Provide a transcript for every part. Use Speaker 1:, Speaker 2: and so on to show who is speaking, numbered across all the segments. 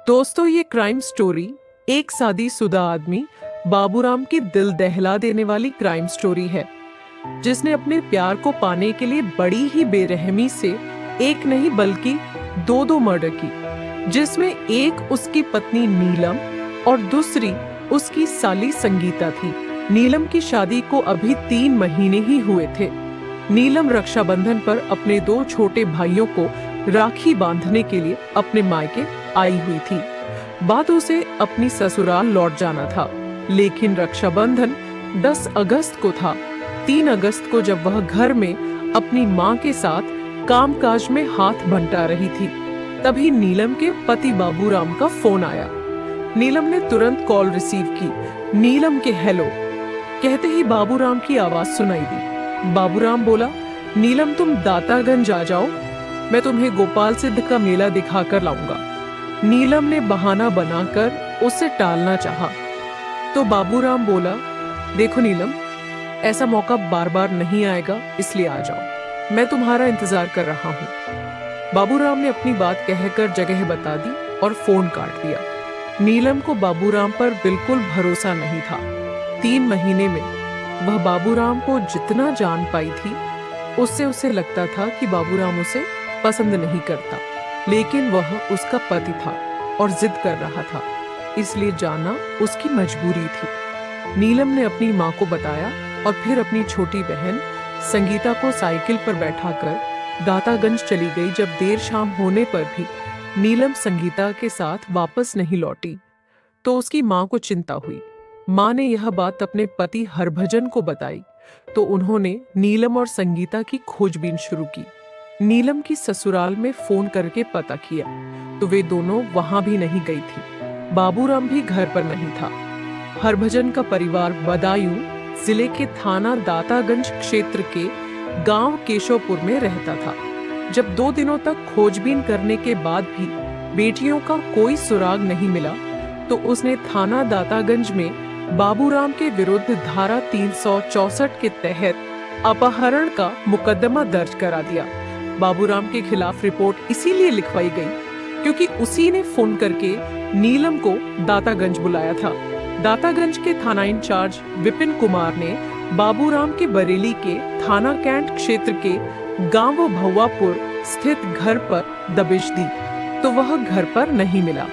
Speaker 1: दोस्तों, ये crime story एक शादीशुदा आदमी बाबूराम की दिल दहला देने वाली क्राइम स्टोरी है, जिसने अपने प्यार को पाने के लिए बड़ी ही बेरहमी से एक नहीं बल्कि दो मर्डर की, जिसमें एक उसकी पत्नी नीलम और दूसरी उसकी साली संगीता थी। नीलम की शादी को अभी 3 महीने ही हुए थे। नीलम रक्षाबंधन पर अपने 2 छोटे भाइयों को राखी बांधने के लिए अपने मायके आई हुई थी। बाद उसे अपनी ससुराल लौट जाना था, लेकिन रक्षाबंधन 10 अगस्त को था। 3 अगस्त को जब वह घर में अपनी मां के साथ कामकाज में हाथ बंटा रही थी, तभी नीलम के पति बाबूराम का फोन आया। नीलम ने तुरंत कॉल रिसीव की। नीलम के हेलो कहते ही बाबूराम की आवाज सुनाई दी। बाबूराम बोला, नीलम तुम दातागंज आ जाओ, मैं तुम्हें गोपाल सिद्ध का मेला दिखाकर लाऊंगा। नीलम ने बहाना बनाकर उसे टालना चाहा, तो बाबूराम बोला, देखो नीलम, ऐसा मौका बार बार नहीं आएगा, इसलिए आ जाओ, मैं तुम्हारा इंतजार कर रहा हूँ। बाबूराम ने अपनी बात कहकर जगह बता दी और फोन काट दिया। नीलम को बाबूराम पर बिल्कुल भरोसा नहीं था। 3 महीने में वह बाबूराम को जितना जान पाई थी, उससे उसे लगता था कि बाबूराम उसे पसंद नहीं करता, लेकिन वह उसका पति था और जिद कर रहा था, इसलिए जाना उसकी मजबूरी थी। नीलम ने अपनी माँ को बताया और फिर अपनी छोटी बहन संगीता को साइकिल पर बैठाकर दातागंज चली गई। जब देर शाम होने पर भी नीलम संगीता के साथ वापस नहीं लौटी, तो उसकी माँ को चिंता हुई। माँ ने यह बात अपने पति हरभजन को बताई, तो उन्होंने नीलम और संगीता की खोजबीन शुरू की। नीलम की ससुराल में फोन करके पता किया, तो वे दोनों वहां भी नहीं गई थी। बाबूराम भी घर पर नहीं था। हरभजन का परिवार बदायूं जिले के थाना दातागंज क्षेत्र के गांव केशवपुर में रहता था। जब 2 दिनों तक खोजबीन करने के बाद भी बेटियों का कोई सुराग नहीं मिला, तो उसने थाना दातागंज में बाबूराम के विरुद्ध धारा 364 के तहत अपहरण का मुकदमा दर्ज करा दिया। बाबूराम के खिलाफ रिपोर्ट इसीलिए लिखवाई गई क्योंकि उसी ने फोन करके नीलम को दातागंज बुलाया था। दातागंज के थाना इंचार्ज विपिन कुमार ने बाबूराम के बरेली के थाना कैंट क्षेत्र के गांव भौवापुर स्थित घर पर दबिश दी, तो वह घर पर नहीं मिला।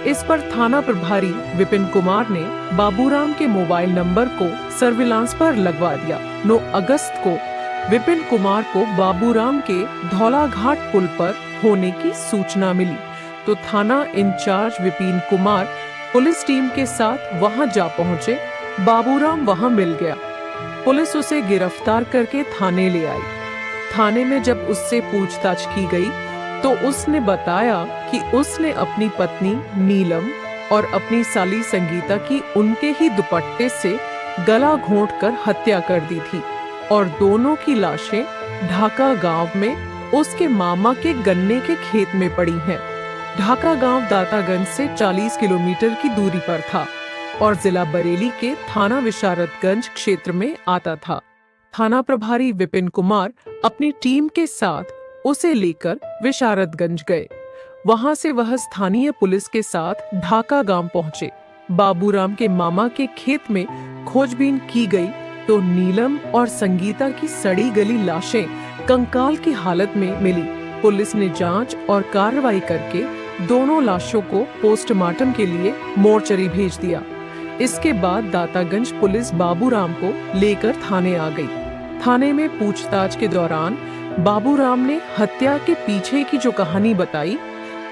Speaker 1: इस पर थाना प्रभारी विपिन कुमार ने बाबूराम के मोबाइल नंबर को सर्विलांस पर लगवा दिया। 9 अगस्त को विपिन कुमार को बाबूराम के धौलाघाट पुल पर होने की सूचना मिली, तो थाना incharge Vipin Kumar police team के साथ वहां जा पहुंचे। बाबूराम वहां मिल गया। पुलिस उसे गिरफ्तार करके थाने ले आई। थाने में जब उससे पूछताछ की गई, तो उसने बताया कि उसने अपनी पत्नी नीलम और अपनी साली संगीता की उनके ही दुपट्टे से गला घोंटकर हत्या कर दी थी और दोनों की लाशें ढाका गांव में उसके मामा के गन्ने के खेत में पड़ी हैं। ढाका गांव दातागंज से 40 किलोमीटर की दूरी पर था और जिला बरेली के थाना विशारदगंज क्षेत्र में आता था। थाना प्रभारी विपिन कुमार अपनी टीम के साथ उसे लेकर विशारदगंज गए। वहां से वह स्थानीय पुलिस के साथ ढाका गांव पहुंचे। बाबूराम के मामा के खेत में खोजबीन की गई, तो नीलम और संगीता की सड़ी गली लाशें कंकाल की हालत में मिली। पुलिस ने जांच और कार्रवाई करके दोनों लाशों को पोस्टमार्टम के लिए मोर्चरी भेज दिया। इसके बाद दातागंज पुलिस बाबूराम को लेकर थाने आ गई। थाने में पूछताछ के दौरान बाबूराम ने हत्या के पीछे की जो कहानी बताई,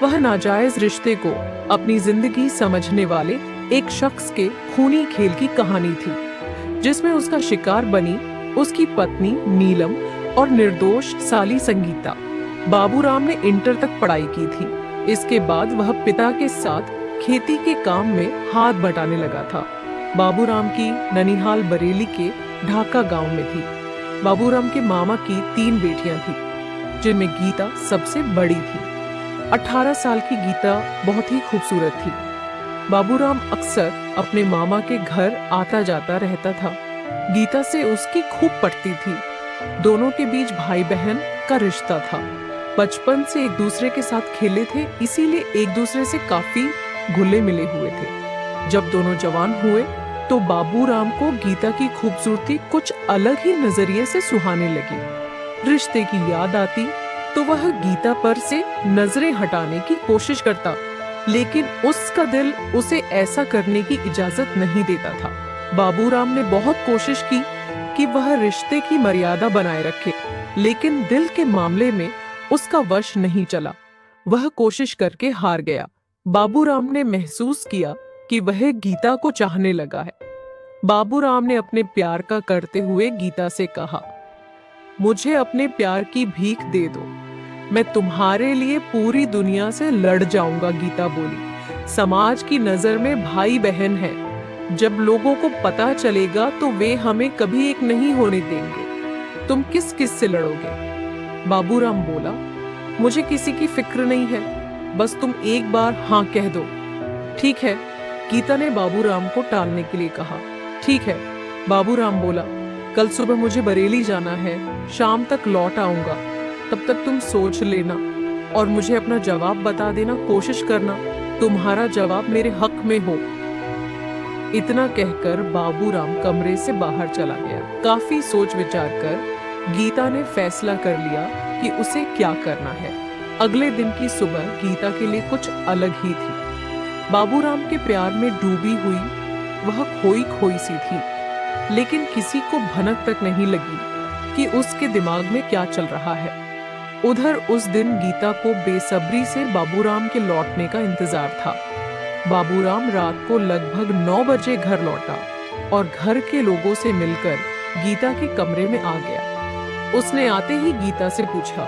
Speaker 1: वह नाजायज रिश्ते को अपनी जिंदगी समझने वाले एक शख्स के खूनी खेल की कहानी थी, जिसमें उसका शिकार बनी उसकी पत्नी नीलम और निर्दोष साली संगीता। बाबूराम ने इंटर तक पढ़ाई की थी। इसके बाद वह पिता के साथ खेती के काम में हाथ बटाने लगा था। बाबूराम की ननिहाल बरेली के ढाका गांव में थी। बाबूराम के मामा की 3 बेटियां थी, जिनमें गीता सबसे बड़ी थी। 18 साल की गीता बहुत ही खूबसूरत थी। बाबूराम अक्सर अपने मामा के घर आता जाता रहता था। गीता से उसकी खूब पटती थी। दोनों के बीच भाई बहन का रिश्ता था। बचपन से एक दूसरे के साथ खेले थे, इसीलिए एक दूसरे से काफी घुले मिले हुए थे। जब दोनों जवान हुए तो बाबूराम को गीता की खूबसूरती कुछ अलग ही नजरिए से सुहाने लगी। रिश्ते की याद आती तो वह गीता पर से नजरें हटाने की कोशिश करता, लेकिन उसका दिल उसे ऐसा करने की इजाजत नहीं देता था। बाबूराम ने बहुत कोशिश की कि वह रिश्ते की मर्यादा बनाए रखे, लेकिन दिल के मामले में उसका वश नहीं चला। वह कोशिश करके हार गया। बाबूराम ने महसूस किया कि वह गीता को चाहने लगा है। बाबूराम ने अपने प्यार का करते हुए गीता से कहा, मुझे अपने प्यार की भीख दे दो, मैं तुम्हारे लिए पूरी दुनिया से लड़ जाऊंगा। गीता बोली, समाज की नजर में भाई बहन है, जब लोगों को पता चलेगा तो वे हमें कभी एक नहीं होने देंगे। तुम किस किस से लड़ोगे? बाबूराम बोला, मुझे किसी की फिक्र नहीं है, बस तुम एक बार हाँ कह दो। ठीक है, गीता ने बाबूराम को टालने के लिए कहा। ठीक है, बाबूराम बोला, कल सुबह मुझे बरेली जाना है, शाम तक लौट आऊंगा, तब तक तुम सोच लेना और मुझे अपना जवाब बता देना। कोशिश करना तुम्हारा जवाब मेरे हक में हो। इतना कहकर बाबूराम कमरे से बाहर चला गया। काफी सोच विचार कर गीता ने फैसला कर लिया कि उसे क्या करना है। अगले दिन की सुबह गीता के लिए कुछ अलग ही थी। बाबूराम के प्यार में डूबी हुई वह खोई खोई सी थी, लेकिन किसी को भनक तक नहीं लगी कि उसके दिमाग में क्या चल रहा है। उधर उस दिन गीता को बेसब्री से बाबूराम के लौटने का इंतजार था। बाबूराम रात को लगभग 9 बजे घर लौटा और घर के लोगों से मिलकर गीता के कमरे में आ गया। उसने आते ही गीता से पूछा,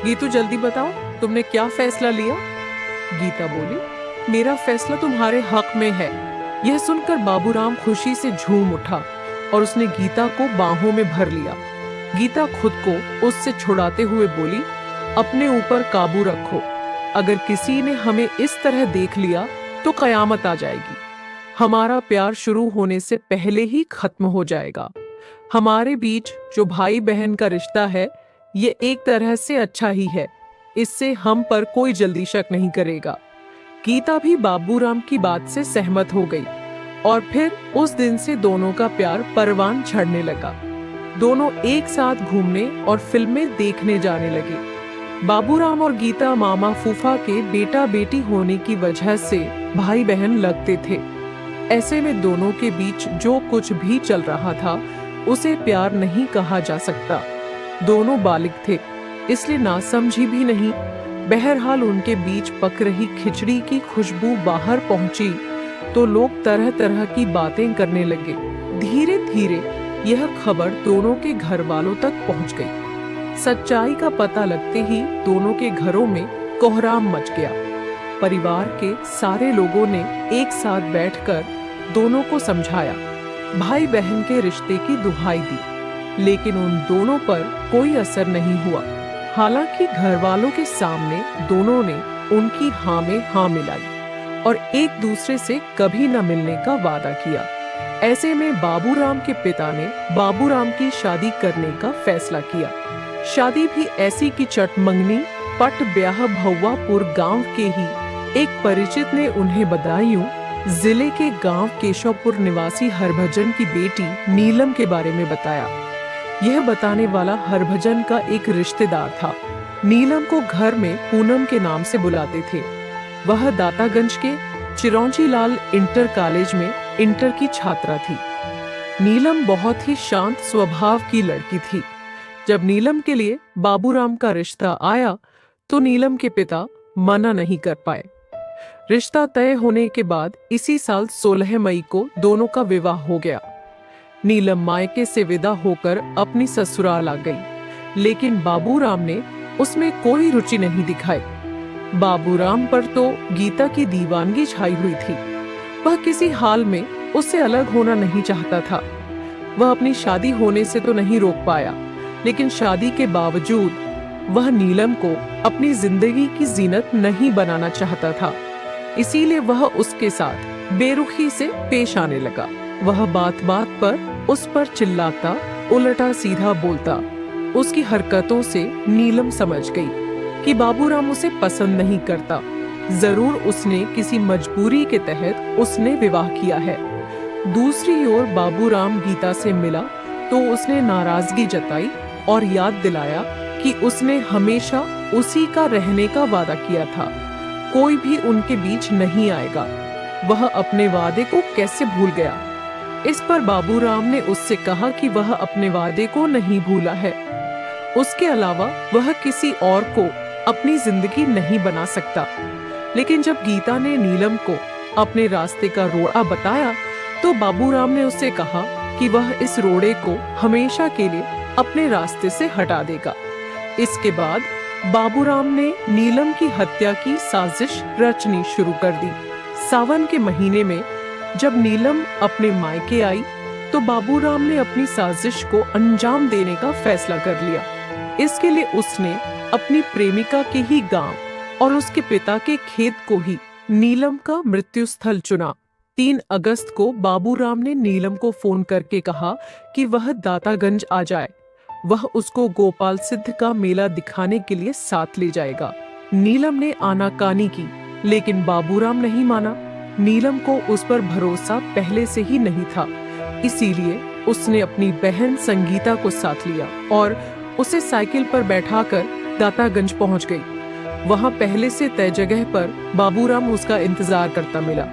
Speaker 1: गीतू जल्दी बताओ, तुमने क्या फैसला लिया? गीता बोली, मेरा फैसला तुम्हारे हक में है। यह सुनकर बाबूराम खुशी से झूम उठा और उसने गीता को बाहों में भर लिया। गीता खुद को उससे छुड़ाते हुए बोली, अपने ऊपर काबू रखो, अगर किसी ने हमें इस तरह देख लिया तो कयामत आ जाएगी। हमारा प्यार शुरू होने से पहले ही खत्म हो जाएगा। हमारे बीच जो भाई बहन का रिश्ता है, ये एक तरह से अच्छा ही है, इससे हम पर कोई जल्दी शक नहीं करेगा। गीता भी बाबूराम की बात से सहमत हो गई और फिर उस दिन से दोनों का प्यार परवान चढ़ने लगा। दोनों एक साथ घूमने और फिल्में देखने जाने लगे। बाबूराम और गीता मामा फूफा के बेटा बेटी होने की वजह से भाई बहन लगते थे। ऐसे में दोनों के बीच जो कुछ भी चल रहा था उसे प्यार नहीं कहा जा सकता। दोनों बालिग थे, इसलिए नासमझी भी नहीं। बहरहाल उनके बीच पक रही खिचड़ी की खुशबू बाहर पहुंची तो लोग तरह तरह की बातें करने लगे। धीरे धीरे यह खबर दोनों के घर वालों तक पहुंच गई। सच्चाई का पता लगते ही दोनों के घरों में कोहराम मच गया। परिवार के सारे लोगों ने एक साथ बैठकर दोनों को समझाया, भाई बहन के रिश्ते की दुहाई दी, लेकिन उन दोनों पर कोई असर नहीं हुआ। हालांकि घर वालों के सामने दोनों ने उनकी हाँ में हाँ मिलाई और एक दूसरे से कभी न मिलने का वादा किया। ऐसे में बाबूराम के पिता ने बाबूराम की शादी करने का फैसला किया। शादी भी ऐसी की चटमंगनी पट ब्याह भौवापुर गांव के ही एक परिचित ने उन्हें बदायूं जिले के गांव केशवपुर निवासी हरभजन की बेटी नीलम के बारे में बताया। यह बताने वाला हरभजन का एक रिश्तेदार था। नीलम को घर में पूनम के नाम से बुलाते थे। वह दातागंज के चिरौंजी लाल इंटर कॉलेज में इंटर की छात्रा थी। नीलम बहुत ही शांत स्वभाव की लड़की थी। जब नीलम के लिए बाबूराम का रिश्ता आया तो नीलम के पिता मना नहीं कर पाए। रिश्ता तय होने के बाद इसी साल 16 मई को दोनों का विवाह हो गया। नीलम मायके से विदा होकर अपनी ससुराल आ गई, लेकिन बाबूराम ने उसमें कोई रुचि नहीं दिखाई। बाबूराम पर तो गीता की दीवानगी छाई हुई थी। वह किसी हाल में उससे अलग होना नहीं चाहता था। वह अपनी शादी होने से तो नहीं रोक पाया, लेकिन शादी के बावजूद वह नीलम को अपनी जिंदगी की जीनत नहीं बनाना चाहता था। इसीलिए वह उसके साथ बेरुखी से पेश आने लगा। वह बात बात पर उस पर चिल्लाता, उल्टा सीधा बोलता। उसकी हरकतों से नीलम समझ गई कि बाबूराम उसे पसंद नहीं करता। जरूर उसने किसी मजबूरी के तहत उसने विवाह किया है। दूसरी ओर बाबूराम गीता से मिला तो उसने नाराजगी जताई और याद दिलाया कि उसने हमेशा उसी का रहने का वादा किया था, कोई भी उनके बीच नहीं आएगा। वह अपने वादे को कैसे भूल गया? इस पर बाबूराम ने उससे कहा कि वह अपने वादे को नहीं भूला है, उसके अलावा वह किसी और को अपनी जिंदगी नहीं बना सकता। लेकिन जब गीता ने नीलम को अपने रास्ते का रोड़ा बताया तो बाबूराम ने उससे कहा कि वह इस रोड़े को हमेशा के लिए अपने रास्ते से हटा देगा। इसके बाद बाबूराम ने नीलम की हत्या की साजिश रचनी शुरू कर दी। सावन के महीने में जब नीलम अपने मायके आई तो बाबूराम ने अपनी साजिश को अंजाम देने का फैसला कर लिया। इसके लिए उसने अपनी प्रेमिका के ही गांव और उसके पिता के खेत को ही नीलम का मृत्यु स्थल चुना। 3 अगस्त को बाबूराम ने नीलम को फोन करके कहा कि वह दातागंज आ जाए। वह उसको गोपाल सिद्ध का मेला दिखाने के लिए साथ ले जाएगा। नीलम ने आनाकानी की, लेकिन बाबूराम नहीं माना। नीलम को उस पर भरोसा पहले से ही नहीं था, इसीलिए उसने अपनी बहन संगीता को साथ लिया और उसे साइकिल पर बैठाकर दातागंज पहुंच गई। वहां पहले से तय जगह पर बाबूराम उसका इंतजार करता मिला।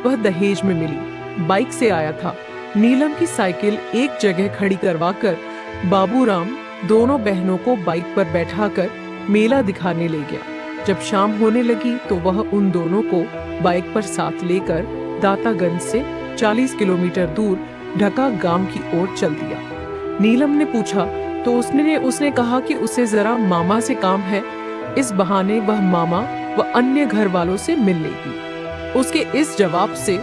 Speaker 1: वह दहेज में मिली, बाइक से आया था। नीलम की साइकिल एक जगह खड़ी करवाकर बाबूराम दोनों बहनों को बाइक पर बैठाकर मेला दिखाने ले गया। जब शाम होने लगी तो वह उन दोनों को बाइक पर साथ लेकर दातागंज से 40 किलोमीटर दूर ढका गांव की ओर चल दिया। नीलम ने पूछा तो उसने कहा कि उसे जरा मामा से काम है। इस बहाने वह मामा व अन्य घर वालों से मिल लेगी। उसके इस जवाब से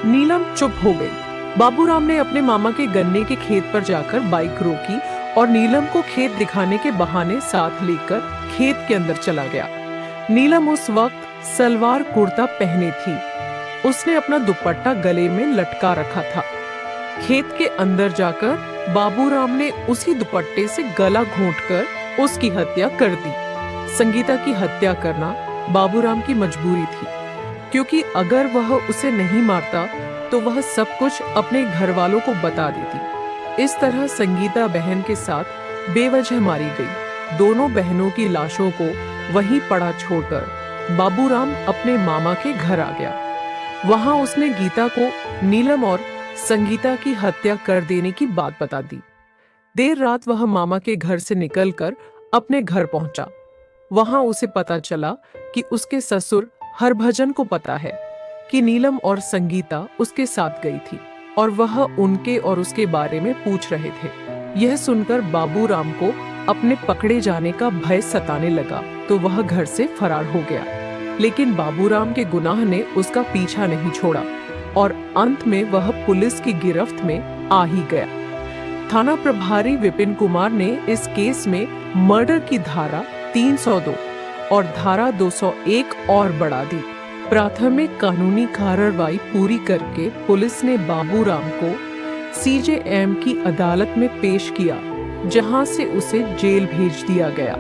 Speaker 1: नीलम चुप हो गई। बाबूराम ने अपने मामा के गन्ने के खेत पर जाकर बाइक रोकी और नीलम को खेत दिखाने के बहाने साथ लेकर खेत के अंदर चला गया। नीलम उस वक्त सलवार कुर्ता पहने थी। उसने अपना दुपट्टा गले में लटका रखा था। खेत के अंदर जाकर बाबूराम ने उसी दुपट्टे से गला घोंटकर उसकी हत्या कर दी। संगीता की हत्या करना बाबूराम की मजबूरी थी, क्योंकि अगर वह उसे नहीं मारता तो वह सब कुछ अपने घर वालों को बता देती। इस तरह संगीता बहन के साथ बेवजह मारी गई। दोनों बहनों की लाशों को वहीं पड़ा छोड़कर बाबूराम अपने मामा के घर आ गया। वहां उसने गीता को नीलम और संगीता की हत्या कर देने की बात बता दी। देर रात वह मामा के घर से निकलकर अपने घर पहुंचा। वहां उसे पता चला कि उसके ससुर हरभजन को पता है कि नीलम और संगीता उसके साथ गई थी और वह उनके और उसके बारे में पूछ रहे थे। यह सुनकर बाबूराम को अपने पकड़े जाने का भय सताने लगा तो वह घर से फरार हो गया। लेकिन बाबूराम के गुनाह ने उसका पीछा नहीं छोड़ा और अंत में वह पुलिस की गिरफ्त में आ ही गया। थाना प्रभारी विपिन कुमार ने इस केस में मर्डर की धारा 302 और धारा 201 और बढ़ा दी। प्राथमिक कानूनी कार्रवाई पूरी करके पुलिस ने बाबूराम को CJM की अदालत में पेश किया, जहां से उसे जेल भेज दिया गया।